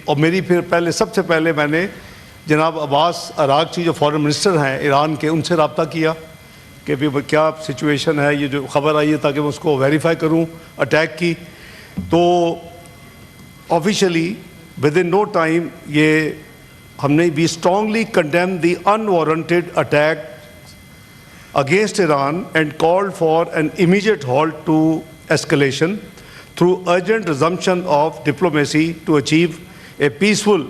اور میری پھر پہلے سب سے پہلے میں نے جناب عباس عراقچی جو فارن منسٹر ہیں ایران کے، ان سے رابطہ کیا کہ کیا سچویشن ہے، یہ جو خبر آئی ہے، تاکہ میں اس کو ویریفائی کروں اٹیک کی. تو officially with in no time یہ ہم نے we strongly condemn the unwarranted attack against Iran and called for an immediate halt to escalation through urgent resumption of diplomacy to achieve a peaceful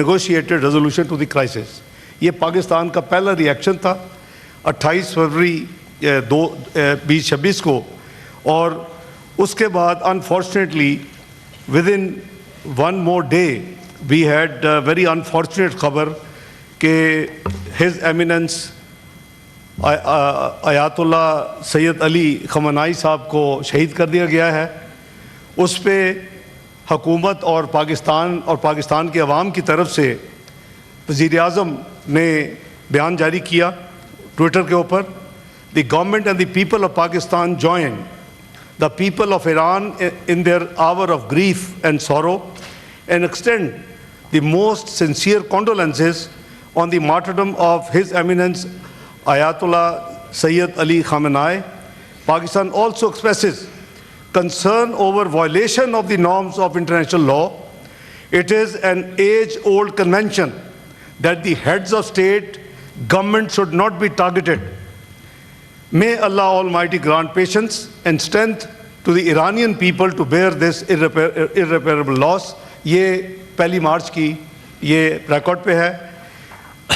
negotiated resolution to the crisis. یہ پاکستان کا پہلا reaction تھا 28 فروری 2026 کو، اور اس کے بعد unfortunately with in one more day we had very unfortunate خبر کہ ہز ایمیننس آیات اللہ سید علی خامنائی صاحب کو شہید کر دیا گیا ہے. اس پہ حکومت اور پاکستان کے عوام کی طرف سے وزیر اعظم نے بیان جاری کیا ٹویٹر کے اوپر. The government and the people of Pakistan join the people of Iran in their hour of grief and sorrow and extend the most sincere condolences on the martyrdom of his eminence Ayatollah Sayyid Ali Khamenei. Pakistan also expresses concern over violation of the norms of international law. It is an age-old convention that the heads of state, government should not be targeted. May Allah Almighty grant patience and strength to the Iranian people to bear this irreparable loss. یہ 1 مارچ کی یہ record پہ ہے.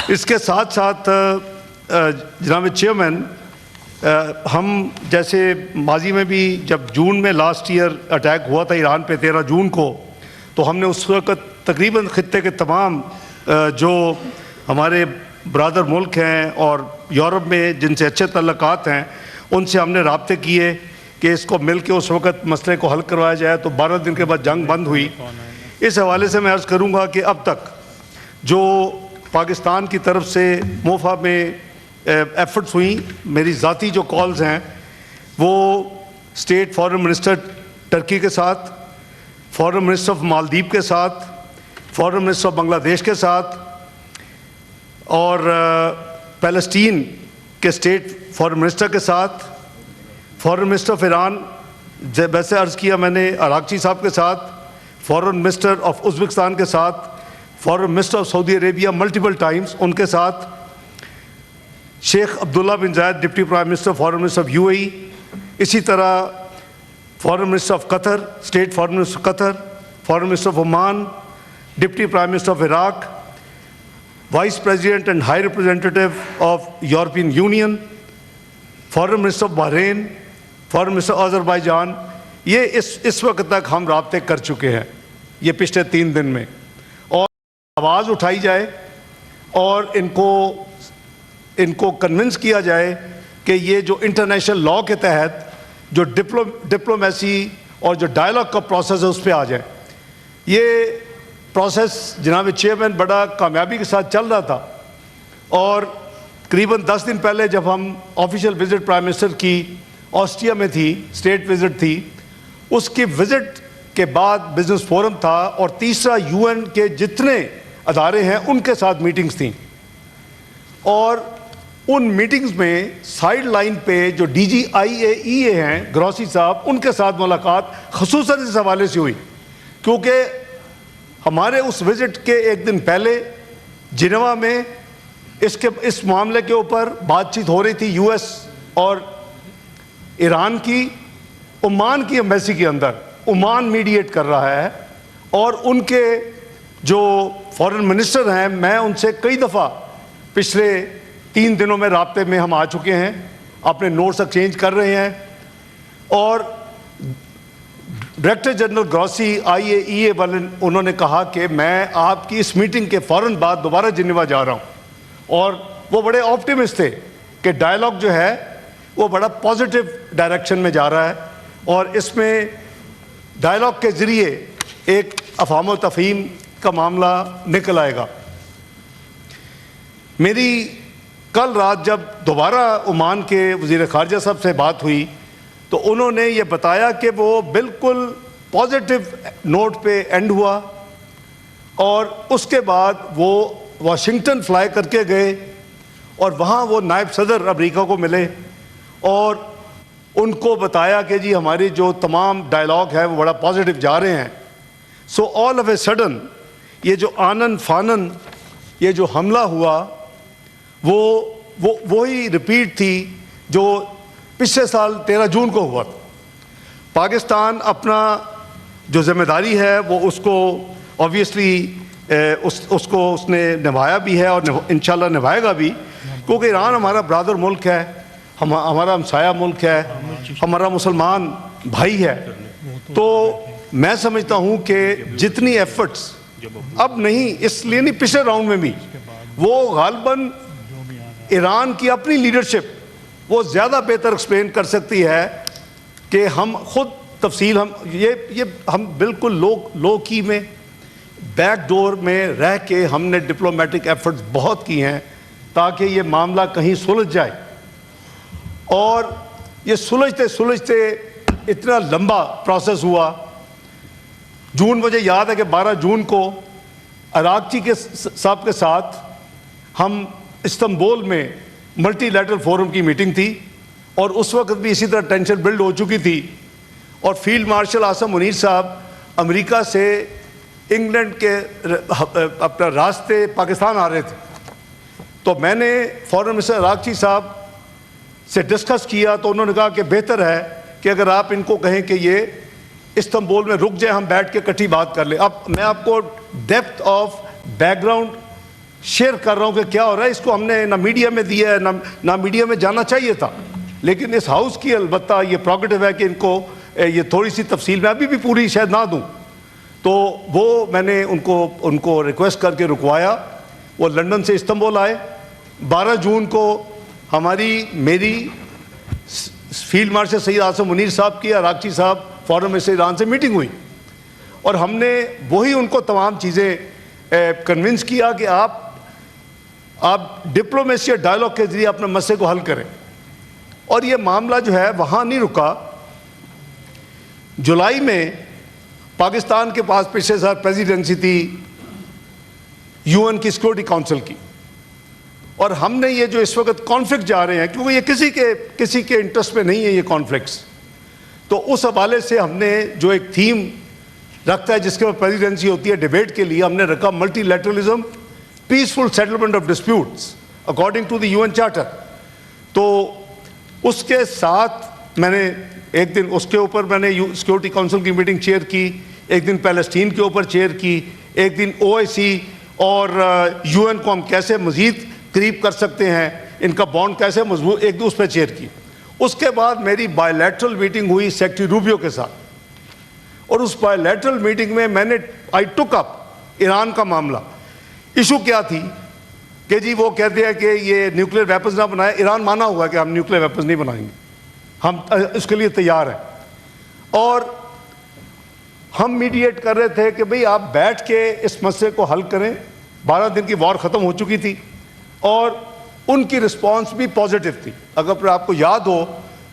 اس کے ساتھ ساتھ جناب chairman, ہم جیسے ماضی میں بھی جب جون میں لاسٹ ایئر اٹیک ہوا تھا ایران پہ 13 جون کو، تو ہم نے اس وقت تقریباً خطے کے تمام جو ہمارے برادر ملک ہیں اور یورپ میں جن سے اچھے تعلقات ہیں ان سے ہم نے رابطے کیے کہ اس کو مل کے اس وقت مسئلے کو حل کروایا جائے. تو 12 دن کے بعد جنگ بند ہوئی. اس حوالے سے میں عرض کروں گا کہ اب تک جو پاکستان کی طرف سے موفا میں ایفرٹس ہوئیں، میری ذاتی جو کالز ہیں وہ اسٹیٹ فارن منسٹر ٹرکی کے ساتھ، فارن منسٹر آف مالدیپ کے ساتھ، فارن منسٹر آف بنگلہ دیش کے ساتھ، اور پیلسٹین کے اسٹیٹ فارن منسٹر کے ساتھ، فارن منسٹر آف ایران ویسے عرض کیا میں نے عراقچی صاحب کے ساتھ، فارن منسٹر آف ازبکستان کے ساتھ، foreign minister of Saudi Arabia multiple times in کے ساتھ، شیخ عبداللہ بن زائد deputy prime minister foreign minister of UAE، اسی طرح foreign minister of Qatar, state foreign minister Qatar, foreign minister of Oman, deputy prime minister of Iraq, vice president and high representative of European union, foreign minister of Bahrain, foreign minister Azerbaijan. یہ اس وقت تک ہم رابطے کر چکے ہیں یہ پچھلے 3 دن میں. اور آواز اٹھائی جائے اور ان کو کنونس کیا جائے کہ یہ جو انٹرنیشنل لاء کے تحت جو ڈپلومیسی اور جو ڈائلاگ کا پروسیس ہے اس پہ آ جائیں. یہ پروسیس جناب چیئرمین بڑا کامیابی کے ساتھ چل رہا تھا، اور قریباً 10 دن پہلے جب ہم آفیشیل وزٹ پرائم منسٹر کی آسٹریا میں تھی، اسٹیٹ وزٹ تھی، اس کی وزٹ کے بعد بزنس فورم تھا، اور تیسرا UN کے جتنے ادارے ہیں ان کے ساتھ میٹنگز تھیں. اور ان میٹنگز میں سائیڈ لائن پہ جو DGIAEA ہیں گروسی صاحب، ان کے ساتھ ملاقات خصوصاً اس حوالے سے ہوئی کیونکہ ہمارے اس وزٹ کے 1 دن پہلے جنیوا میں اس معاملے کے اوپر بات چیت ہو رہی تھی US اور ایران کی. عمان کی ایمبیسی کے اندر عمان میڈیٹ کر رہا ہے، اور ان کے جو فارن منسٹر ہیں میں ان سے کئی دفعہ پچھلے 3 دنوں میں رابطے میں ہم آ چکے ہیں، اپنے نوٹس ایکسچینج کر رہے ہیں. اور ڈائریکٹر جنرل گروسی IAEA والے انہوں نے کہا کہ میں آپ کی اس میٹنگ کے فوراً بعد دوبارہ جنیوا جا رہا ہوں، اور وہ بڑے آپٹیمسٹ تھے کہ ڈائلاگ جو ہے وہ بڑا پازیٹیو ڈائریکشن میں جا رہا ہے، اور اس میں ڈائلاگ کے ذریعے ایک افہام و تفہیم کا معاملہ نکل آئے گا. میری کل رات جب دوبارہ عمان کے وزیر خارجہ صاحب سے بات ہوئی تو انہوں نے یہ بتایا کہ وہ بالکل پازیٹیو نوٹ پہ اینڈ ہوا. اور اس کے بعد وہ واشنگٹن فلائی کر کے گئے اور وہاں وہ نائب صدر امریکہ کو ملے اور ان کو بتایا کہ جی ہماری جو تمام ڈائلاگ ہے وہ بڑا پازیٹیو جا رہے ہیں. سو آل آف اے سڈن یہ جو آنن فانن یہ جو حملہ ہوا وہی ریپیٹ تھی جو پچھلے سال 13 جون کو ہوا تھا. پاکستان اپنا جو ذمہ داری ہے وہ اس کو آبویسلی اس نے نبھایا بھی ہے اور انشاءاللہ نبھائے گا بھی, کیونکہ ایران ہمارا برادر ملک ہے, ہمارا ہمسایہ ملک ہے, ہمارا مسلمان بھائی ہے. تو میں سمجھتا ہوں کہ جتنی ایفرٹس اب نہیں, اس لیے نہیں پچھلے راؤنڈ میں بھی وہ غالباً ایران کی اپنی لیڈرشپ وہ زیادہ بہتر ایکسپلین کر سکتی ہے کہ ہم خود تفصیل ہم بالکل لو کی میں بیک ڈور میں رہ کے ہم نے ڈپلومیٹک ایفرٹس بہت کی ہیں تاکہ یہ معاملہ کہیں سلجھ جائے. اور یہ سلجھتے اتنا لمبا پروسیس ہوا. جون مجھے یاد ہے کہ 12 جون کو اراغچی کے صاحب کے ساتھ ہم استنبول میں ملٹی لیٹرل فورم کی میٹنگ تھی اور اس وقت بھی اسی طرح ٹینشن بلڈ ہو چکی تھی اور فیلڈ مارشل عاصم منیر صاحب امریکہ سے انگلینڈ کے اپنا راستے پاکستان آ رہے تھے. تو میں نے فورن منسٹر اراغچی صاحب سے ڈسکس کیا تو انہوں نے کہا کہ بہتر ہے کہ اگر آپ ان کو کہیں کہ یہ استنبول میں رک جائیں, ہم بیٹھ کے اکٹھی بات کر لیں. اب میں آپ کو depth of back ground share کر رہا ہوں کہ کیا ہو رہا ہے. اس کو ہم نے نہ میڈیا میں دیا ہے نہ میڈیا میں جانا چاہیے تھا, لیکن اس ہاؤس کی البتہ یہ پروگیٹو ہے کہ ان کو یہ تھوڑی سی تفصیل میں ابھی بھی پوری شاید نہ دوں. تو وہ میں نے ان کو ریکویسٹ کر کے رکوایا. وہ لندن سے استنبول آئے. 12 جون کو میری فیلڈ مارشل سید عاصم منیر صاحب کی اراغچی صاحب فورن منسٹر ایران سے میٹنگ ہوئی اور ہم نے وہی ان کو تمام چیزیں کنونس کیا کہ آپ ڈپلومیسی اور ڈائلاگ کے ذریعے اپنے مسئلے کو حل کریں. اور یہ معاملہ جو ہے وہاں نہیں رکا. جولائی میں پاکستان کے پاس پچھلے سال پریزیڈنسی تھی UN کی سیکورٹی کونسل کی, اور ہم نے یہ جو اس وقت کانفلکٹ جا رہے ہیں کیونکہ یہ کسی کے انٹرسٹ میں نہیں ہے یہ کانفلکٹس, تو اس حوالے سے ہم نے جو ایک تھیم رکھتا ہے جس کے بعد پریزیڈنسی ہوتی ہے ڈیبیٹ کے لیے, ہم نے رکھا multilateralism peaceful settlement of disputes according to the UN charter. تو اس کے ساتھ میں نے ایک دن اس کے اوپر میں نے سیکورٹی کونسل کی میٹنگ چیئر کی, ایک دن پیلسٹین کے اوپر چیئر کی, ایک دن OIC اور UN کو ہم کیسے مزید قریب کر سکتے ہیں, ان کا بانڈ کیسے مضبوط, ایک دن اس پہ چیئر کی. اس کے بعد میری بائی لیٹرل میٹنگ ہوئی سیکریٹری روبیو کے ساتھ, اور اس بائی لیٹرل میٹنگ میں نے آئی ٹک اپ ایران کا معاملہ. ایشو کیا تھی کہ جی وہ کہتے ہیں کہ یہ نیوکلیر ویپنز نہ بنائے. ایران مانا ہوا ہے کہ ہم نیوکلیر ویپنز نہیں بنائیں گے, ہم اس کے لیے تیار ہیں. اور ہم میڈیٹ کر رہے تھے کہ بھئی آپ بیٹھ کے اس مسئلے کو حل کریں. 12 دن کی وار ختم ہو چکی تھی اور ان کی رسپانس بھی پازیٹیو تھی. اگر آپ کو یاد ہو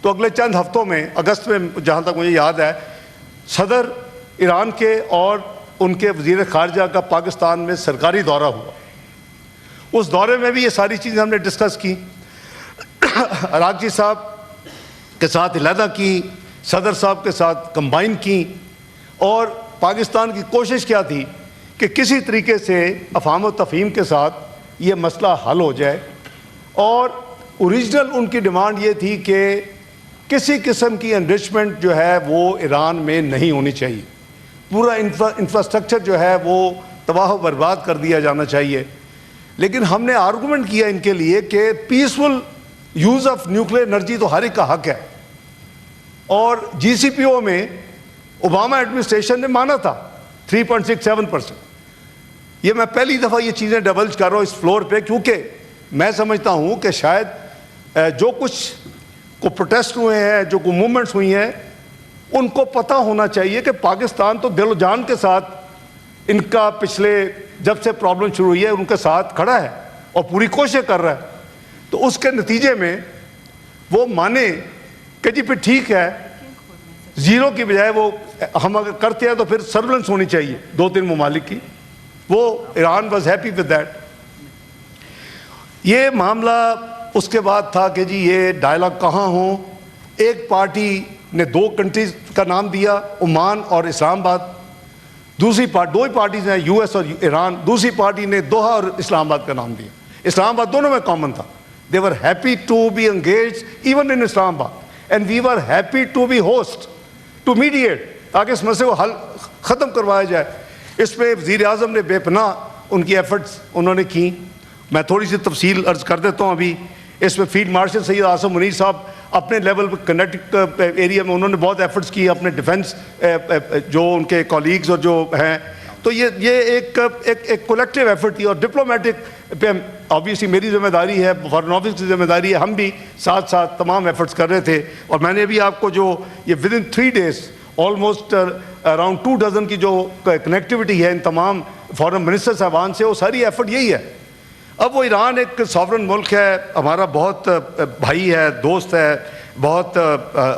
تو اگلے چند ہفتوں میں اگست میں جہاں تک مجھے یاد ہے صدر ایران کے اور ان کے وزیر خارجہ کا پاکستان میں سرکاری دورہ ہوا. اس دورے میں بھی یہ ساری چیزیں ہم نے ڈسکس کی, اراغچی صاحب کے ساتھ علیحدہ کی, صدر صاحب کے ساتھ کمبائن کی, اور پاکستان کی کوشش کیا تھی کہ کسی طریقے سے افہام و تفہیم کے ساتھ یہ مسئلہ حل ہو جائے. اور اوریجنل ان کی ڈیمانڈ یہ تھی کہ کسی قسم کی انرچمنٹ جو ہے وہ ایران میں نہیں ہونی چاہیے, پورا انفراسٹرکچر جو ہے وہ تباہ و برباد کر دیا جانا چاہیے. لیکن ہم نے آرگومنٹ کیا ان کے لیے کہ peaceful use of nuclear energy تو ہر ایک کا حق ہے, اور GCPO میں اوباما ایڈمنسٹریشن نے مانا تھا 3.67%. یہ میں پہلی دفعہ یہ چیزیں ڈبلج کر رہا ہوں اس فلور پہ, کیونکہ میں سمجھتا ہوں کہ شاید جو کچھ کو پروٹیسٹ ہوئے ہیں, جو کو موومنٹس ہوئی ہیں, ان کو پتہ ہونا چاہیے کہ پاکستان تو دل و جان کے ساتھ ان کا پچھلے جب سے پرابلم شروع ہوئی ہے ان کے ساتھ کھڑا ہے اور پوری کوشش کر رہا ہے. تو اس کے نتیجے میں وہ مانے کہ جی پھر ٹھیک ہے, زیرو کی بجائے وہ ہم اگر کرتے ہیں تو پھر سرولنس ہونی چاہیے 2-3 ممالک کی, وہ Iran was happy with that. یہ معاملہ اس کے بعد تھا کہ جی یہ ڈائلاگ کہاں ہوں. ایک پارٹی نے 2 کنٹریز کا نام دیا, عمان اور اسلام آباد. دوسری دو ہی پارٹیز ہیں, یو ایس اور ایران. دوسری پارٹی نے دوحہ اور اسلام آباد کا نام دیا. اسلام آباد دونوں میں کامن تھا. They were happy to be engaged even in Islamabad, and we were happy to be host, to mediate, تاکہ اس مسئلے کو حل ختم کروایا جائے. اس پہ وزیر اعظم نے بے پناہ ان کی ایفرٹس انہوں نے کی. میں تھوڑی سی تفصیل عرض کر دیتا ہوں. ابھی اس میں فیلڈ مارشل سید عاصم منیر صاحب اپنے لیول پہ کنیکٹک ایریا میں انہوں نے بہت ایفرٹس کی, اپنے ڈیفنس جو ان کے کولیگز اور جو ہیں. تو یہ ایک کولیکٹیو ایفرٹ تھی. اور ڈپلومیٹک پہ آبویسلی میری ذمہ داری ہے, فارن آفس کی ذمہ داری ہے. ہم بھی ساتھ ساتھ تمام ایفرٹس کر رہے تھے. اور میں نے ابھی آپ کو جو یہ with in 3 days almost around 2 dozen کی جو کنیکٹیوٹی ہے ان تمام فارن منسٹر صاحبان سے, وہ ساری ایفرٹ یہی ہے. اب وہ ایران ایک ساورن ملک ہے, ہمارا بہت بھائی ہے, دوست ہے, بہت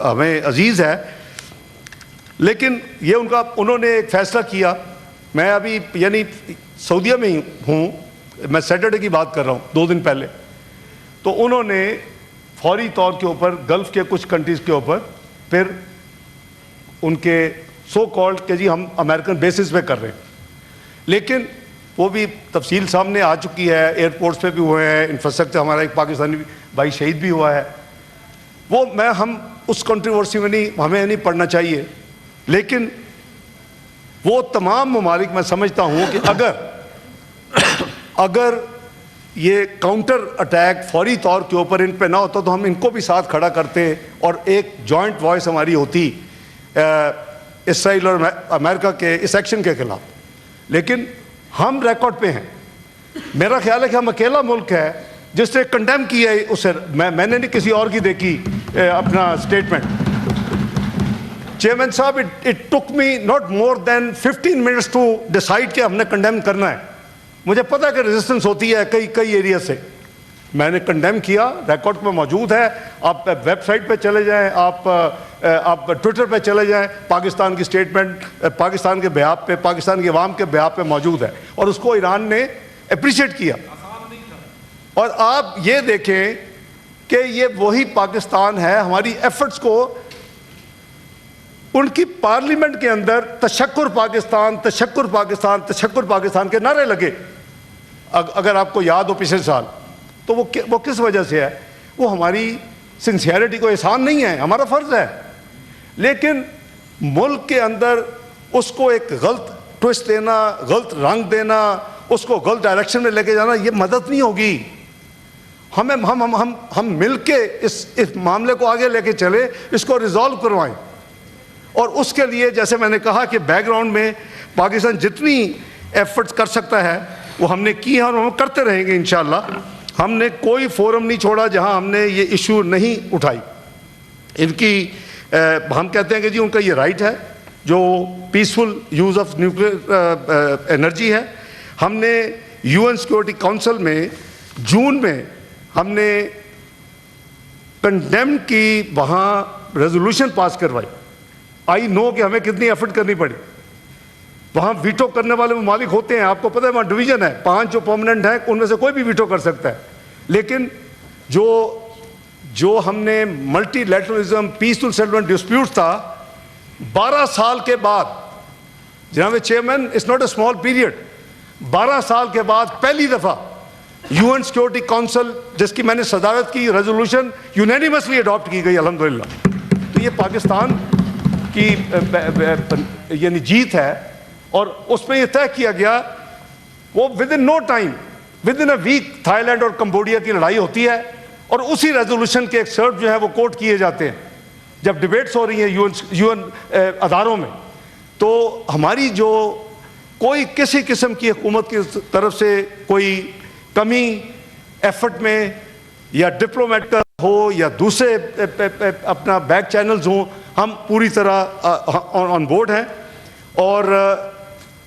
ہمیں عزیز ہے. لیکن یہ انہوں نے ایک فیصلہ کیا. میں ابھی یعنی سعودیہ میں ہی ہوں, میں سیٹرڈے کی بات کر رہا ہوں, 2 دن پہلے. تو انہوں نے فوری طور کے اوپر گلف کے کچھ کنٹریز کے اوپر پھر ان کے سو کالڈ کہ جی ہم امریکن بیسس پہ کر رہے ہیں. لیکن وہ بھی تفصیل سامنے آ چکی ہے. ایئرپورٹس پہ بھی ہوئے ہیں, انفراسٹرکچر ہمارا ایک پاکستانی بھائی شہید بھی ہوا ہے. وہ ہم اس کنٹروورسی میں ہمیں نہیں پڑھنا چاہیے. لیکن وہ تمام ممالک میں سمجھتا ہوں کہ اگر یہ کاؤنٹر اٹیک فوری طور کے اوپر ان پہ نہ ہوتا تو ہم ان کو بھی ساتھ کھڑا کرتے اور ایک جوائنٹ وائس ہماری ہوتی اسرائیل اور امریکہ کے اس ایکشن کے خلاف. لیکن ہم ریکارڈ پہ ہیں. میرا خیال ہے کہ ہم اکیلا ملک ہے جس نے کنڈیم کیا ہے اسے. میں نے نہیں کسی اور کی دیکھی اپنا اسٹیٹمنٹ. چیئرمین صاحب, it took me not more than 15 minutes to decide کہ ہم نے کنڈیم کرنا ہے. مجھے پتا ہے کہ ریزسٹنس ہوتی ہے کئی ایریا سے. میں نے کنڈیم کیا, ریکارڈ پہ موجود ہے. آپ ویب سائٹ پہ چلے جائیں, آپ ٹویٹر پہ چلے جائیں, پاکستان کی اسٹیٹمنٹ پاکستان کے بیان پہ, پاکستان کے عوام کے بیان پہ موجود ہے. اور اس کو ایران نے اپریشیٹ کیا. اور آپ یہ دیکھیں کہ یہ وہی پاکستان ہے. ہماری ایفرٹس کو ان کی پارلیمنٹ کے اندر تشکر پاکستان, تشکر پاکستان, تشکر پاکستان کے نعرے لگے. اگر آپ کو یاد ہو پچھلے سال, تو وہ کس وجہ سے ہے؟ وہ ہماری سنسیئرٹی کو احسان نہیں ہے, ہمارا فرض ہے. لیکن ملک کے اندر اس کو ایک غلط ٹوسٹ دینا, غلط رنگ دینا, اس کو غلط ڈائریکشن میں لے کے جانا, یہ مدد نہیں ہوگی. ہم مل کے اس معاملے کو آگے لے کے چلے, اس کو ریزالو کروائیں. اور اس کے لیے جیسے میں نے کہا کہ بیک گراؤنڈ میں پاکستان جتنی ایفرٹس کر سکتا ہے وہ ہم نے کی ہیں اور ہم کرتے رہیں گے انشاءاللہ. ہم نے کوئی فورم نہیں چھوڑا جہاں ہم نے یہ ایشو نہیں اٹھائی. ان کی ہم کہتے ہیں کہ جی ان کا یہ رائٹ ہے جو peaceful use of nuclear energy ہے. ہم نے UN سیکورٹی کونسل میں جون میں ہم نے کنڈیم کی وہاں ریزولوشن پاس کروائی. آئی نو کہ ہمیں کتنی ایفرٹ کرنی پڑی. وہاں ویٹو کرنے والے ممالک ہوتے ہیں, آپ کو پتہ ہے وہاں ڈویژن ہے, 5 جو پرماننٹ ہیں ان میں سے کوئی بھی ویٹو کر سکتا ہے. لیکن جو ہم نے multilateralism, peaceful settlement dispute تھا, 12 سال کے بعد, جناب chairman, it's not a small period, 12 سال کے بعد پہلی دفعہ UN سیکورٹی کونسل جس کی میں نے صدارت کی, ریزولوشن یونینیمسلی اڈاپٹ کی گئی الحمدللہ. تو یہ پاکستان کی یعنی جیت ہے. اور اس میں یہ طے کیا گیا, وہ with in no time, with in a week Thailand اور کمبوڈیا کی لڑائی ہوتی ہے اور اسی ریزولوشن کے ایکسرپٹ جو ہے وہ کوٹ کیے جاتے ہیں جب ڈیبیٹس ہو رہی ہیں UN اداروں میں. تو ہماری جو کوئی کسی قسم کی حکومت کی طرف سے کوئی کمی ایفرٹ میں یا ڈپلومیٹ کا ہو یا دوسرے اپنا بیک چینلز ہوں, ہم پوری طرح آن بورڈ ہیں. اور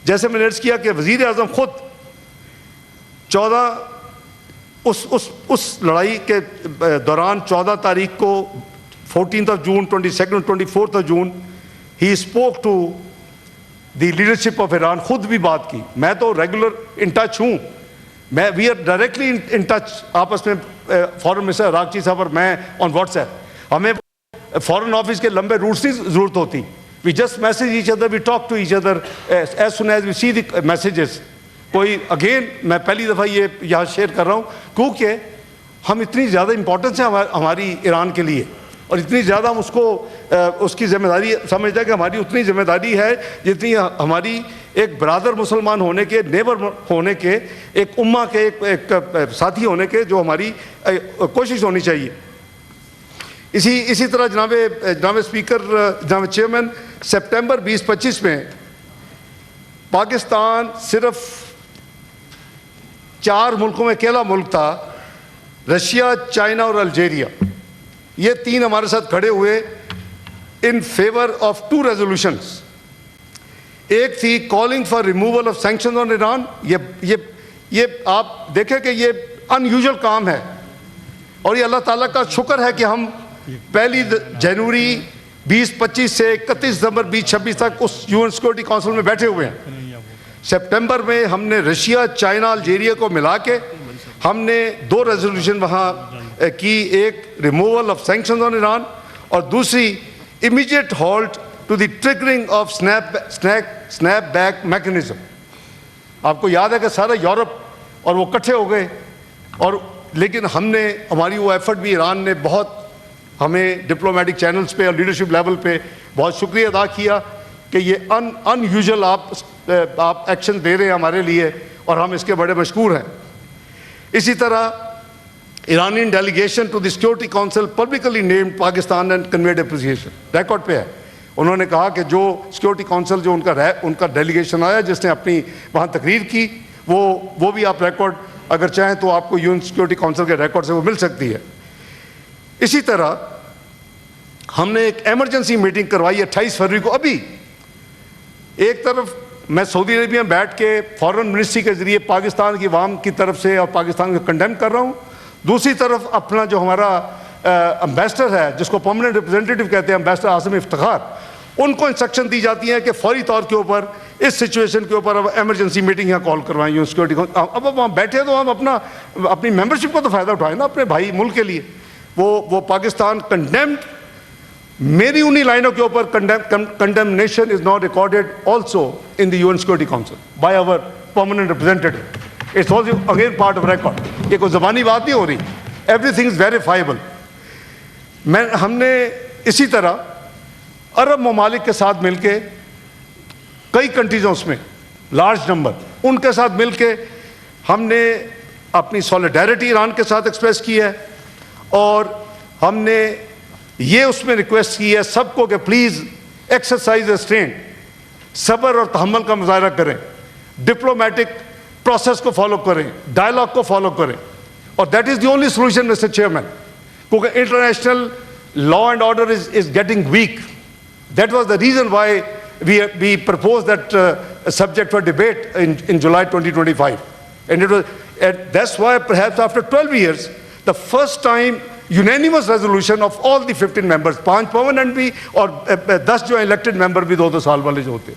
جیسے میں نے عرض کیا کہ وزیر اعظم خود 14 اس لڑائی کے دوران 14 تاریخ کو 14 جون 22 24 جون he spoke to the leadership of Iran خود بھی بات کی. میں تو ریگولر ان ٹچ ہوں, we are directly in touch آپس میں, فارن منسٹر عراقچی صاحب اور میں آن واٹس ایپ. ہمیں فارن آفس کے لمبے روٹس کی ضرورت ہوتی. We just message each other, we talk to each other as soon as we see the messages. کوئی اگین میں پہلی دفعہ یہ یہاں شیئر کر رہا ہوں کیونکہ ہم اتنی زیادہ امپورٹنس ہے ہماری ایران کے لیے, اور اتنی زیادہ ہم اس کی ذمہ داری سمجھتے ہیں کہ ہماری اتنی ذمہ داری ہے جتنی ہماری ایک برادر مسلمان ہونے کے, نیبر ہونے کے, ایک امہ کے, ایک ساتھی ہونے کے, جو ہماری کوشش ہونی چاہیے. اسی طرح جناب اسپیکر, جناب چیئرمین, سپٹمبر 2025 میں پاکستان صرف 4 ملکوں میں اکیلا ملک تھا, رشیا, چائنا اور الجیریا. یہ 3 ہمارے ساتھ کھڑے ہوئے ان فیور آف 2 ریزولوشنز. ایک تھی calling for removal of sanction on Iran. یہ آپ دیکھیں کہ یہ ان یوزول کام ہے, اور یہ اللہ تعالیٰ کا شکر ہے کہ ہم 1 جنوری 2025 سے 31 دسمبر 2026 تک اس UN سیکورٹی کونسل میں بیٹھے ہوئے ہیں. سپٹمبر میں ہم نے رشیا, چائنا, الجیریا کو ملا کے ہم نے 2 ریزولوشن وہاں کی, ایک removal of sanction on Iran اور دوسری immediate halt to the triggering of snapback mechanism. آپ کو یاد ہے کہ سارا یورپ اور وہ اکٹھے ہو گئے, اور لیکن ہم نے, ہماری وہ ایفرٹ بھی ایران نے بہت ہمیں ڈپلومیٹک چینلز پہ اور لیڈرشپ لیول پہ بہت شکریہ ادا کیا کہ یہ ان یوزول آپ ایکشن دے رہے ہیں ہمارے لیے, اور ہم اس کے بڑے مشکور ہیں. اسی طرح Iranian delegation to the security council publicly named Pakistan and conveyed appreciation. Record پہ ہے, انہوں نے کہا کہ جو سیکورٹی کونسل جو ان کا ڈیلیگیشن آیا جس نے اپنی وہاں تقریر کی, وہ بھی آپ ریکارڈ اگر چاہیں تو آپ کو UN سیکورٹی کونسل کے ریکارڈ سے وہ مل سکتی ہے. اسی طرح ہم نے ایک ایمرجنسی میٹنگ کروائی 28 فروری کو. ابھی ایک طرف میں سعودی عربیہ میں بیٹھ کے فارن منسٹری کے ذریعے پاکستان کی عوام کی طرف سے اور پاکستان کو کنڈیم کر رہا ہوں, دوسری طرف اپنا جو ہمارا امبیسڈر ہے جس کو پرماننٹ ریپرزینٹیٹو کہتے ہیں, امبیسڈر عاصم افتخار, ان کو انسٹرکشن دی جاتی ہے کہ فوری طور کے اوپر اس سچویشن کے اوپر اب ایمرجنسی میٹنگ یہاں کال کروائیں UN سیکورٹی. اب وہاں بیٹھے تو ہم اپنی ممبرشپ کو تو فائدہ اٹھائیں نا اپنے بھائی ملک کے لیے. وہ پاکستان کنڈیمڈ, میری انہی لائنوں کے اوپر condemnation is not recorded also in the UN security council by our permanent representative. It's also again part of record. یہ کوئی زبانی بات نہیں ہو رہی, ایوری تھنگ از ویریفائبل. ہم نے اسی طرح عرب ممالک کے ساتھ مل کے, کئی کنٹریز ہیں اس میں لارج نمبر, ان کے ساتھ مل کے ہم نے اپنی سولیڈیرٹی ایران کے ساتھ ایکسپریس کی ہے, اور ہم نے یہ اس میں ریکویسٹ کی ہے سب کو کہ پلیز ایکسرسائز ریسٹرینٹ, صبر اور تحمل کا مظاہرہ کریں, ڈپلومیٹک پروسیس کو فالو کریں, ڈائلاگ کو فالو کریں, اور that is the only solution mister chairman, کیونکہ international law and order is getting weak. That was the reason why we proposed that subject for debate in July 2025, and that's why perhaps after 12 years the first time unanimous resolution of all the 15 members, 5 permanent بھی اور 10 جو elected member بھی 2 سال والے جو ہوتے.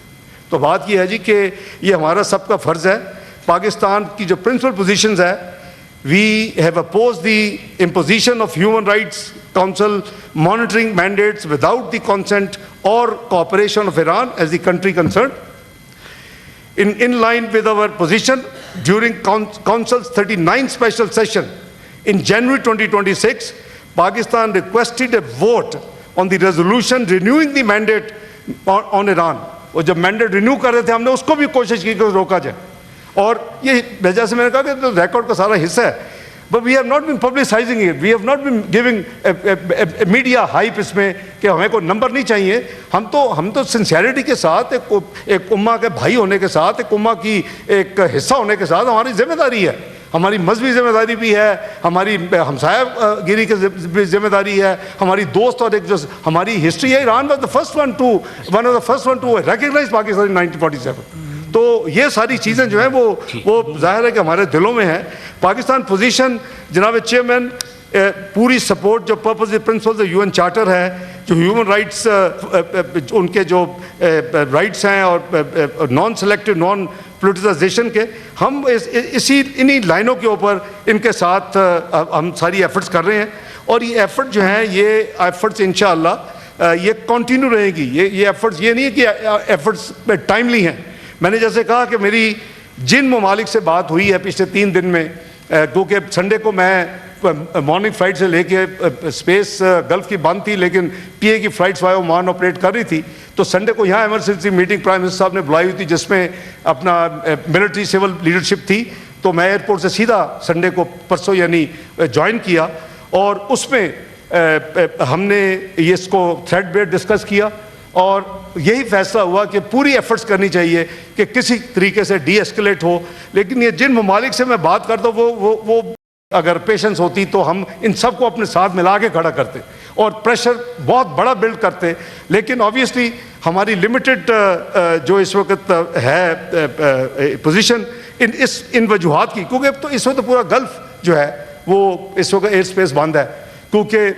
تو بات یہ ہے جی کہ یہ ہمارا سب کا فرض ہے. پاکستان کی جو پرنسپل پوزیشنز ہے, we have opposed the imposition of human rights council monitoring mandates without the consent or cooperation of Iran as the country concerned. In line with our position, during Council's 39th special session in January 2026, Pakistan requested a vote on the resolution renewing the mandate on Iran. اور جب mandate renew کر رہے تھے ہم نے اس کو بھی کوشش کی کہ روکا جائے, اور یہ وجہ سے میں نے کہا کہ ریکارڈ کا سارا حصہ ہے. But we have not been publicizing it. We have not been giving a media hype اس میں کہ ہمیں کوئی نمبر نہیں چاہیے. ہم تو سنسیئرٹی کے ساتھ ایک امہ کے بھائی ہونے کے ساتھ, ایک امہ کی ایک حصہ ہونے کے ساتھ ہماری ذمہ داری ہے, ہماری مذہبی ذمہ داری بھی ہے, ہماری ہمسایہ گیری کی ذمہ داری ہے, ہماری دوست, اور ایک جو ہماری ہسٹری ہے. Iran was one of the first one to recognize Pakistan in 1947. تو یہ ساری چیزیں جو ہیں وہ ظاہر ہے کہ ہمارے دلوں میں ہیں. پاکستان پوزیشن جناب چیئرمین, پوری سپورٹ جو پرپز پرنسپل UN چارٹر ہے, جو ہیومن رائٹس ان کے جو رائٹس ہیں اور نان سلیکٹو نان پولیٹیسائزیشن کے، ہم انہی لائنوں کے اوپر ان کے ساتھ ہم ساری ایفرٹس کر رہے ہیں، اور یہ ایفرٹ جو ہیں یہ ایفرٹس انشاءاللہ یہ کنٹینیو رہے گی. یہ ایفرٹس یہ نہیں ہے کہ ایفرٹس ٹائملی ہیں. میں نے جیسے کہا کہ میری جن ممالک سے بات ہوئی ہے پچھلے 3 دن میں، کیونکہ سنڈے کو میں مارننگ فلائٹ سے لے کے اسپیس گلف کی بند تھی، لیکن پی اے کی فلائٹس وائے عمان آپریٹ کر رہی تھی، تو سنڈے کو یہاں ایمرجنسی میٹنگ پرائم منسٹر صاحب نے بلائی ہوئی تھی جس میں اپنا ملٹری سول لیڈرشپ تھی. تو میں ایئرپورٹ سے سیدھا سنڈے کو پرسوں یعنی جوائن کیا، اور اس میں ہم نے اس کو تھریڈ بیئر ڈسکس کیا، اور یہی فیصلہ ہوا کہ پوری ایفرٹس کرنی چاہیے کہ کسی طریقے سے ڈی ایسکلیٹ ہو. لیکن یہ جن ممالک سے میں بات کرتا ہوں وہ اگر پیشنس ہوتی تو ہم ان سب کو اپنے ساتھ ملا کے کھڑا کرتے اور پریشر بہت بڑا بلڈ کرتے. لیکن آبویسلی ہماری لمیٹڈ جو اس وقت ہے پوزیشن ان وجوہات کی، کیونکہ تو اس وقت پورا گلف جو ہے وہ اس وقت ایئر اسپیس بند ہے، کیونکہ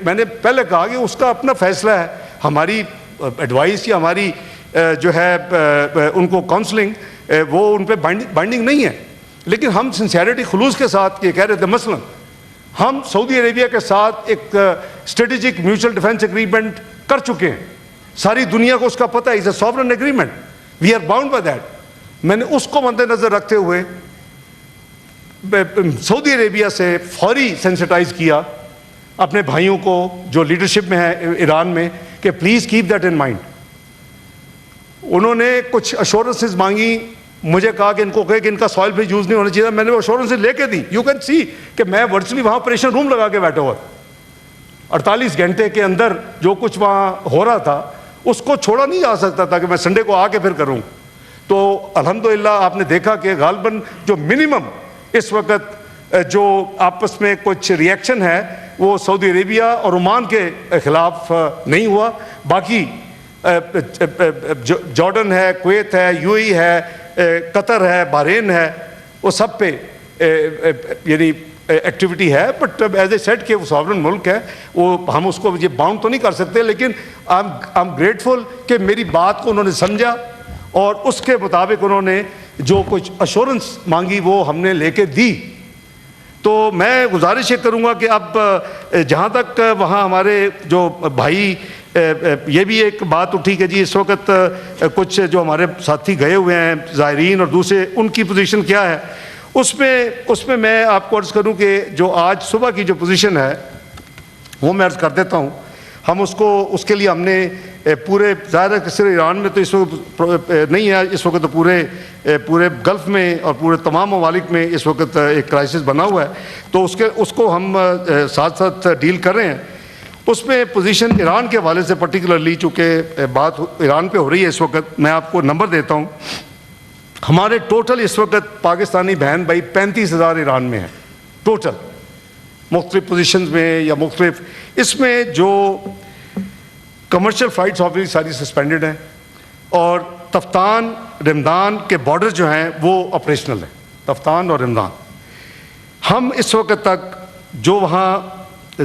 میں نے پہلے کہا کہ اس کا اپنا فیصلہ ہے. ہماری ایڈوائس یا ہماری جو ہے ان کو کاؤنسلنگ وہ ان پہ بائنڈنگ نہیں ہے. لیکن ہم سنسیئرٹی خلوص کے ساتھ یہ کہہ رہے تھے، مثلا ہم سعودی عربیہ کے ساتھ ایک اسٹریٹجک میوچل ڈیفنس ایگریمنٹ کر چکے ہیں، ساری دنیا کو اس کا پتہ ہے، is a sovereign agreement, we are bound by that. میں نے اس کو مد نظر رکھتے ہوئے سعودی عربیہ سے فوری سینسٹائز کیا اپنے بھائیوں کو جو لیڈرشپ میں ہے ایران میں کہ please keep that in mind. انہوں نے کچھ ایشورنسز مانگی، مجھے کہا کہ ان کو کہے کہ ان کا سوائل پہ یوز نہیں ہونا چاہیے. میں نے وہ ایشورنسز لے کے دی. یو کین سی کہ میں ورچولی وہاں آپریشن روم لگا کے بیٹھا ہوا، 48 گھنٹے کے اندر جو کچھ وہاں ہو رہا تھا اس کو چھوڑا نہیں جا سکتا تھا کہ میں سنڈے کو آ کے پھر کروں. تو الحمدللہ آپ نے دیکھا کہ غالباً جو منیمم اس وقت جو آپس میں کچھ ریئیکشن ہے وہ سعودی عربیہ اور عمان کے خلاف نہیں ہوا. باقی جارڈن ہے، کویت ہے، یو اے ہے، قطر ہے، بحرین ہے، وہ سب پہ یعنی ایکٹیویٹی ہے. بٹ ایز اے سیٹ کہ وہ ساورن ملک ہے، وہ ہم اس کو یہ باؤنڈ تو نہیں کر سکتے. لیکن آئی ایم گریٹفل کہ میری بات کو انہوں نے سمجھا اور اس کے مطابق انہوں نے جو کچھ ایشورنس مانگی وہ ہم نے لے کے دی. تو میں گزارش یہ کروں گا کہ اب جہاں تک وہاں ہمارے جو بھائی، یہ بھی ایک بات اٹھی کہ جی اس وقت کچھ جو ہمارے ساتھی گئے ہوئے ہیں زائرین اور دوسرے، ان کی پوزیشن کیا ہے. اس میں میں آپ کو عرض کروں کہ جو آج صبح کی جو پوزیشن ہے وہ میں عرض کر دیتا ہوں. ہم اس کے لیے ہم نے پورے، ظاہر ہے کہ صرف ایران میں تو اس وقت نہیں ہے، اس وقت تو پورے گلف میں اور پورے تمام ممالک میں اس وقت ایک کرائسس بنا ہوا ہے. تو اس کو ہم ساتھ ساتھ ڈیل کر رہے ہیں. اس میں پوزیشن ایران کے حوالے سے پرٹیکولرلی، چونکہ بات ایران پہ ہو رہی ہے اس وقت، میں آپ کو نمبر دیتا ہوں. ہمارے ٹوٹل اس وقت پاکستانی بہن بھائی 35,000 ایران میں ہیں ٹوٹل، مختلف پوزیشنز میں یا مختلف. اس میں جو کمرشل فلائٹس آبویسلی ساری سسپینڈڈ ہیں، اور تفتان رمضان کے بارڈر جو ہیں وہ آپریشنل ہیں، تفتان اور رمضان. ہم اس وقت تک جو وہاں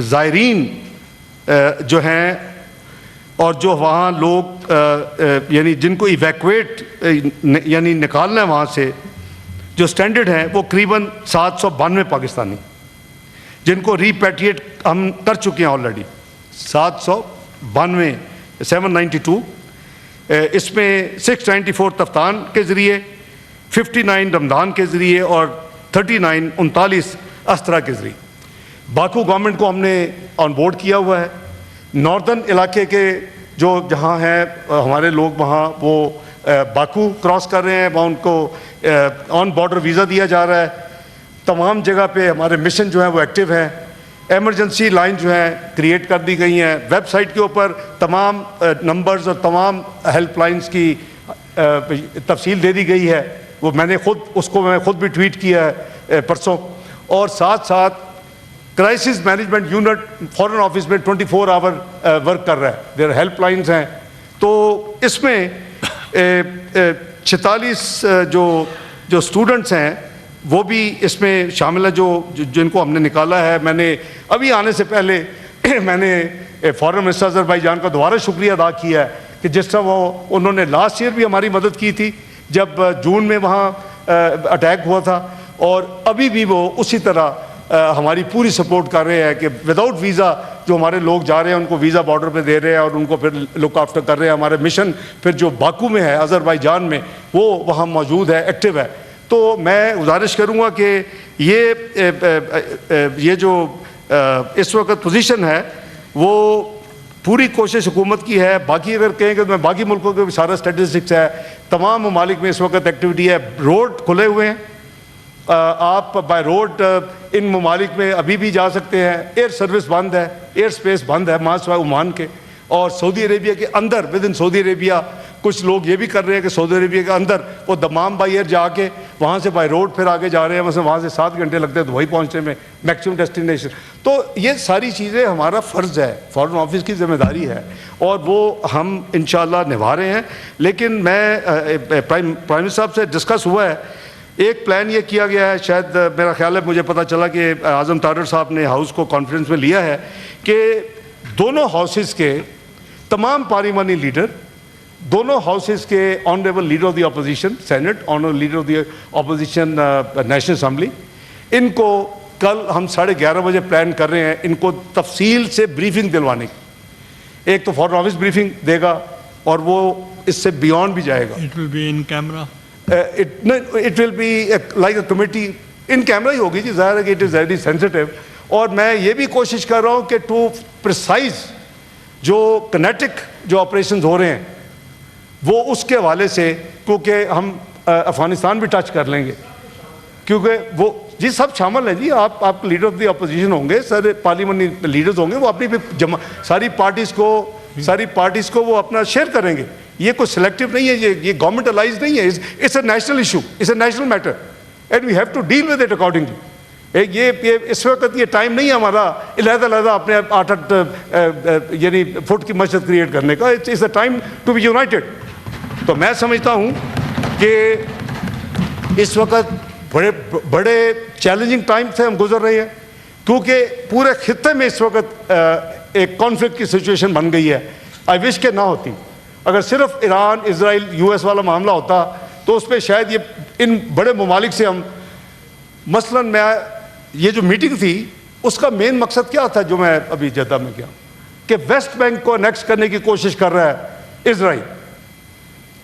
زائرین جو ہیں اور جو وہاں لوگ یعنی جن کو ایویکویٹ یعنی نکالنا ہے وہاں سے، جو سٹینڈرڈ ہیں وہ قریباً 792 پاکستانی، جن کو ریپیٹریٹ ہم کر چکے ہیں آلریڈی 792. اس میں 694 تفتان کے ذریعے، 59 رمضان کے ذریعے اور 39 استرا کے ذریعے. باکو گورنمنٹ کو ہم نے آن بورڈ کیا ہوا ہے. ناردرن علاقے کے جو جہاں ہیں ہمارے لوگ وہاں وہ باکو کراس کر رہے ہیں، وہاں ان کو آن بارڈر ویزا دیا جا رہا ہے. تمام جگہ پہ ہمارے مشن جو ہیں وہ ایکٹیو ہیں. ایمرجنسی لائن جو ہیں کریٹ کر دی گئی ہیں. ویب سائٹ کے اوپر تمام نمبرز اور تمام ہیلپ لائنز کی تفصیل دے دی گئی ہے. وہ میں نے خود بھی ٹویٹ کیا ہے پرسوں. اور ساتھ ساتھ crisis management unit foreign office میں 24 آور ورک کر رہا ہے. دیر ہیلپ لائنز ہیں. تو اس میں 46 جو اسٹوڈنٹس ہیں وہ بھی اس میں شامل ہے، جن کو ہم نے نکالا ہے. میں نے ابھی آنے سے پہلے میں نے فارن منسٹر آذربائیجان کا دوبارہ شکریہ ادا کیا ہے کہ جس طرح انہوں نے لاسٹ ایئر بھی ہماری مدد کی تھی جب جون میں وہاں اٹیک ہوا تھا، اور ابھی بھی وہ اسی طرح ہماری پوری سپورٹ کر رہے ہیں کہ وداؤٹ ویزا جو ہمارے لوگ جا رہے ہیں ان کو ویزا بارڈر پہ دے رہے ہیں اور ان کو پھر لک آفٹر کر رہے ہیں. ہمارے مشن پھر جو باکو میں ہے آذربائیجان میں وہ وہاں موجود ہے، ایکٹیو ہے. تو میں گزارش کروں گا کہ یہ جو اس وقت پوزیشن ہے وہ پوری کوشش حکومت کی ہے. باقی اگر کہیں کہ میں باقی ملکوں کے سارا اسٹیٹسٹکس ہے، تمام ممالک میں اس وقت ایکٹیویٹی ہے. روڈ کھلے ہوئے ہیں، آپ بائی روڈ ان ممالک میں ابھی بھی جا سکتے ہیں. ایئر سروس بند ہے، ایئر سپیس بند ہے ماں سوائے عمان کے. اور سعودی عربیہ کے اندر ود ان سعودی عربیہ کچھ لوگ یہ بھی کر رہے ہیں کہ سعودی عربیہ کے اندر وہ دمام بائی ایئر جا کے وہاں سے بائی روڈ پھر آگے جا رہے ہیں. مثلا وہاں سے 7 گھنٹے لگتے ہیں دبئی پہنچنے میں میکسیمم ڈیسٹینیشن. تو یہ ساری چیزیں ہمارا فرض ہے، فارن آفس کی ذمہ داری ہے اور وہ ہم انشاءاللہ نبھا رہے ہیں. لیکن میں پرائم منسٹر صاحب سے ڈسکس ہوا ہے، ایک پلان یہ کیا گیا ہے، شاید میرا خیال ہے مجھے پتہ چلا کہ اعظم طارر صاحب نے ہاؤس کو کانفرنس میں لیا ہے کہ دونوں ہاؤسز کے تمام پارلیمانی لیڈر، دونوں ہاؤسز کے honourable leader of the opposition senate, honourable leader of the opposition national assembly, ان کو کل ہم 11:30 بجے پلان کر رہے ہیں ان کو تفصیل سے بریفنگ دلوانے کی. ایک تو فارن آفس بریفنگ دے گا اور وہ اس سے بیونڈ بھی جائے گا. It will be in camera. It will be like a committee in camera ہی ہوگی جی. ظاہر ہے کہ it is very sensitive. اور میں یہ بھی کوشش کر رہا ہوں کہ ٹو پریسائز جو کنیٹک جو آپریشنز ہو رہے ہیں وہ اس کے حوالے سے، کیونکہ ہم افغانستان بھی ٹچ کر لیں گے کیونکہ وہ جی سب شامل ہیں جی. آپ لیڈر آف دی اپوزیشن ہوں گے، سارے پارلیمنٹ لیڈرز ہوں گے، وہ اپنی بھی ساری پارٹیز کو وہ اپنا شیئر کریں گے. یہ کوئی سلیکٹیو نہیں ہے، یہ گورنمنٹ الائز نہیں ہے. It's a national issue, it's a national matter and we have to deal with it accordingly. یہ اس وقت یہ ٹائم نہیں ہے ہمارا علیحدہ اپنے 8 یعنی فٹ کی مسجد کریٹ کرنے کا. It's a time to be united. تو میں سمجھتا ہوں کہ اس وقت بڑے چیلنجنگ ٹائم سے ہم گزر رہے ہیں کیونکہ پورے خطے میں اس وقت ایک کانفلکٹ کی سچویشن بن گئی ہے. آئی وش کہ نہ ہوتی. اگر صرف ایران اسرائیل یو ایس والا معاملہ ہوتا تو اس پہ شاید یہ ان بڑے ممالک سے ہم مثلاً میں یہ جو میٹنگ تھی اس کا مین مقصد کیا تھا جو میں ابھی جدہ میں کیا کہ ویسٹ بینک کو انیکس کرنے کی کوشش کر رہا ہے اسرائیل.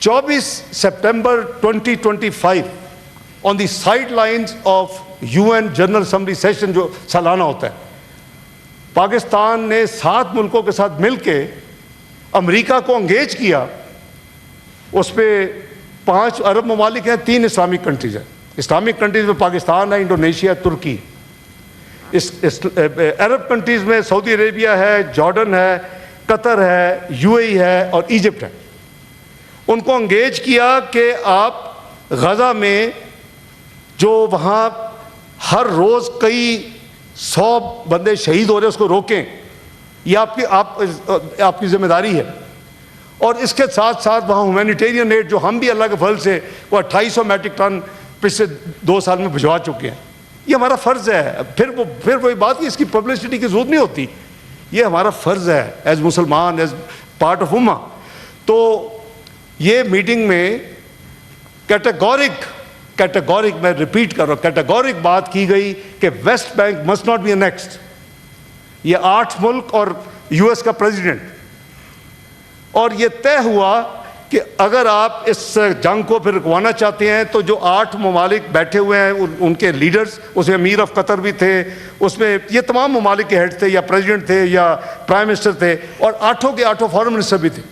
24 September 2025 on the side lines of UN general assembly session جو سالانہ ہوتا ہے، پاکستان نے 7 ملکوں کے ساتھ مل کے امریکہ کو انگیج کیا. اس پہ 5 عرب ممالک ہیں، 3 اسلامک کنٹریز ہیں. اسلامک کنٹریز میں پاکستان ہے، انڈونیشیا، ترکی. عرب کنٹریز میں سعودی عربیہ ہے، جارڈن ہے، قطر ہے، UAE ہے اور ایجپٹ ہے. ان کو انگیج کیا کہ آپ غزہ میں جو وہاں ہر روز کئی 100 بندے شہید ہو رہے ہیں اس کو روکیں. یہ آپ کی ذمہ داری ہے. اور اس کے ساتھ ساتھ وہاں ہیومینیٹیرین ایڈ جو ہم بھی اللہ کے فضل سے وہ 2800 میٹرک ٹن پچھلے 2 سال میں بھجوا چکے ہیں. یہ ہمارا فرض ہے. پھر وہی بات کہ اس کی پبلسٹی کی ضرورت نہیں ہوتی. یہ ہمارا فرض ہے ایز مسلمان، ایز پارٹ آف امہ. تو یہ میٹنگ میں کیٹیگورک میں ریپیٹ کر رہا ہوں، کیٹیگورک بات کی گئی کہ West Bank must not be annexed. یہ 8 ملک اور US کا پریزیڈنٹ. اور یہ طے ہوا کہ اگر آپ اس جنگ کو پھر رکوانا چاہتے ہیں تو جو 8 ممالک بیٹھے ہوئے ہیں ان کے لیڈرز، اس میں امیر آف قطر بھی تھے، اس میں یہ تمام ممالک کے ہیڈ تھے یا پریزیڈنٹ تھے یا پرائم منسٹر تھے، اور 8 کے 8 فارن منسٹر بھی تھے.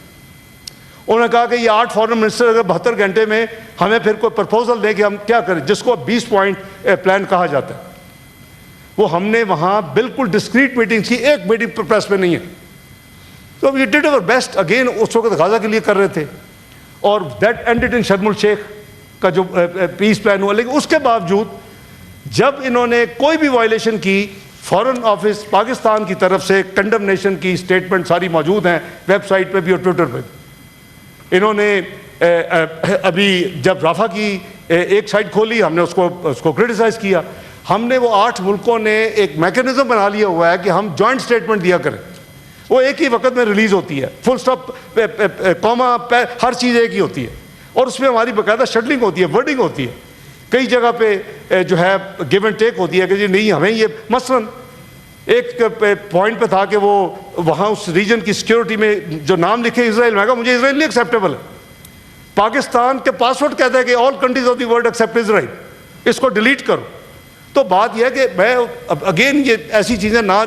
انہوں نے کہا کہ یہ 8 فارن منسٹر اگر 72 گھنٹے میں ہمیں پھر کوئی پرپوزل دیں کہ ہم کیا کریں، جس کو 20 پوائنٹ پلان کہا جاتا ہے. وہ ہم نے وہاں بالکل ڈسکریٹ میٹنگ کی، ایک میٹنگ پریس میں نہیں ہے. تو وی ڈیڈ اور بیسٹ. اگین اس وقت غزہ کے لیے کر رہے تھے اور دیٹ اینڈڈ ان شرم الشیخ کا جو پیس پلان ہوا. لیکن اس کے باوجود جب انہوں نے کوئی بھی وائلیشن کی، فارن آفس پاکستان کی طرف سے کنڈمنیشن کی اسٹیٹمنٹ ساری موجود ہیں ویب سائٹ پہ بھی اور ٹویٹر پہ بھی. انہوں نے ابھی جب رافع کی ایک سائٹ کھولی ہم نے اس کو کرٹیسائز کیا. ہم نے وہ 8 ملکوں نے ایک میکینزم بنا لیا ہوا ہے کہ ہم جوائنٹ اسٹیٹمنٹ دیا کریں. وہ ایک ہی وقت میں ریلیز ہوتی ہے, فل سٹاپ, کاما, ہر چیز ایک ہی ہوتی ہے, اور اس میں ہماری باقاعدہ شٹلنگ ہوتی ہے, ورڈنگ ہوتی ہے. کئی جگہ پہ جو ہے گیو اینڈ ٹیک ہوتی ہے کہ جی نہیں ہمیں یہ, مثلاً ایک پوائنٹ پہ تھا کہ وہ وہاں اس ریجن کی سیکیورٹی میں جو نام لکھے اسرائیل, میں کہا مجھے اسرائیل نہیں ایکسیپٹیبل ہے. پاکستان کے پاسورڈ کہتا ہے کہ all countries of the world except Israel, اس کو ڈیلیٹ کرو. تو بات یہ ہے کہ میں اگین یہ ایسی چیزیں نہ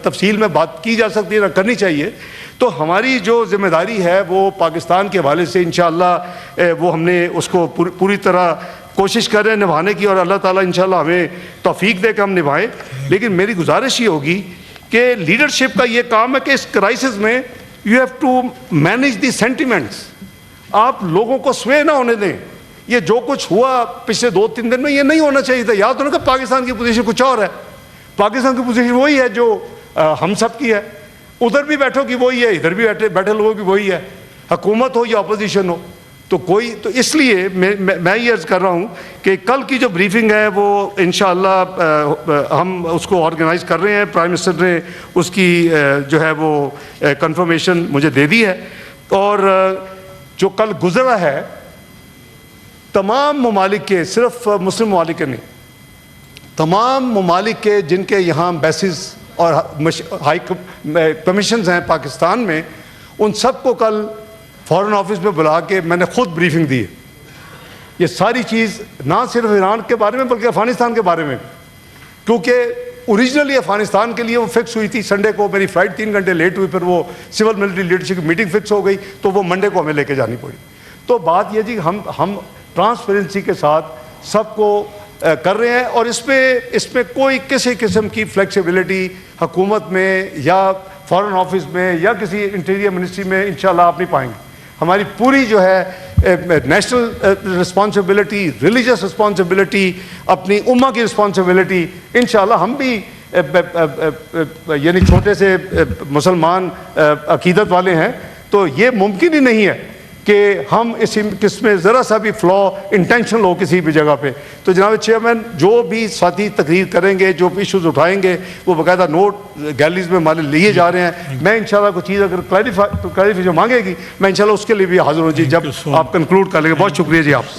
تفصیل میں بات کی جا سکتی ہے, نہ کرنی چاہیے. تو ہماری جو ذمہ داری ہے وہ پاکستان کے حوالے سے انشاءاللہ وہ ہم نے اس کو پوری طرح کوشش کر رہے ہیں نبھانے کی, اور اللہ تعالیٰ انشاءاللہ ہمیں توفیق دے کہ ہم نبھائیں. لیکن میری گزارش یہ ہوگی کہ لیڈرشپ کا یہ کام ہے کہ اس کرائسس میں you have to manage the sentiments. آپ لوگوں کو سوے نہ ہونے دیں. یہ جو کچھ ہوا پچھلے 2-3 دن میں یہ نہیں ہونا چاہیے تھا. یاد ہونا کہ پاکستان کی پوزیشن کچھ اور ہے, پاکستان کی پوزیشن وہی ہے جو ہم سب کی ہے. ادھر بھی بیٹھو کی وہی ہے, ادھر بھی بیٹھے لوگوں کی وہی ہے, حکومت ہو یا اپوزیشن ہو. تو اس لیے میں یہ عرض کر رہا ہوں کہ کل کی جو بریفنگ ہے وہ انشاءاللہ ہم اس کو آرگنائز کر رہے ہیں. پرائم منسٹر نے اس کی جو ہے وہ کنفرمیشن مجھے دے دی ہے. اور جو کل گزرا ہے تمام ممالک کے, صرف مسلم ممالک کے نہیں, تمام ممالک کے جن کے یہاں بیسز اور ہائی کمیشنز ہیں پاکستان میں, ان سب کو کل فارن آفس میں بلا کے میں نے خود بریفنگ دی ہے. یہ ساری چیز نہ صرف ایران کے بارے میں بلکہ افغانستان کے بارے میں بھی, کیونکہ اوریجنلی افغانستان کے لیے وہ فکس ہوئی تھی. سنڈے کو میری فلائٹ 3 گھنٹے لیٹ ہوئی, پھر وہ سول ملٹری لیڈرشپ کی میٹنگ فکس ہو گئی, تو وہ منڈے کو ہمیں لے کے جانی پڑی. تو بات یہ جی ہم ٹرانسپیرنسی کے ساتھ سب کو کر رہے ہیں, اور اس میں کوئی کسی قسم کی فلیکسیبلٹی حکومت میں یا فارن آفس میں یا کسی انٹیریئر منسٹری میں انشاءاللہ آپ نہیں پائیں گے. ہماری پوری جو ہے نیشنل رسپانسبلٹی, ریلیجس رسپانسبلٹی, اپنی امہ کی رسپانسبلٹی, انشاءاللہ ہم بھی یعنی چھوٹے سے مسلمان عقیدت والے ہیں, تو یہ ممکن ہی نہیں ہے کہ ہم اس میں ذرا سا بھی فلا انٹینشنل ہو کسی بھی جگہ پہ. تو جناب چیئرمین جو بھی ساتھی تقریر کریں گے, جو بھی ایشوز اٹھائیں گے, وہ باقاعدہ نوٹ گیلریز میں ہمارے لیے جا رہے ہیں. میں انشاءاللہ کوئی چیز اگر کلیریفیکیشن مانگے گی میں انشاءاللہ اس کے لیے بھی حاضر ہوں جی جب آپ کنکلوڈ کر لیں گے. بہت شکریہ جی آپ.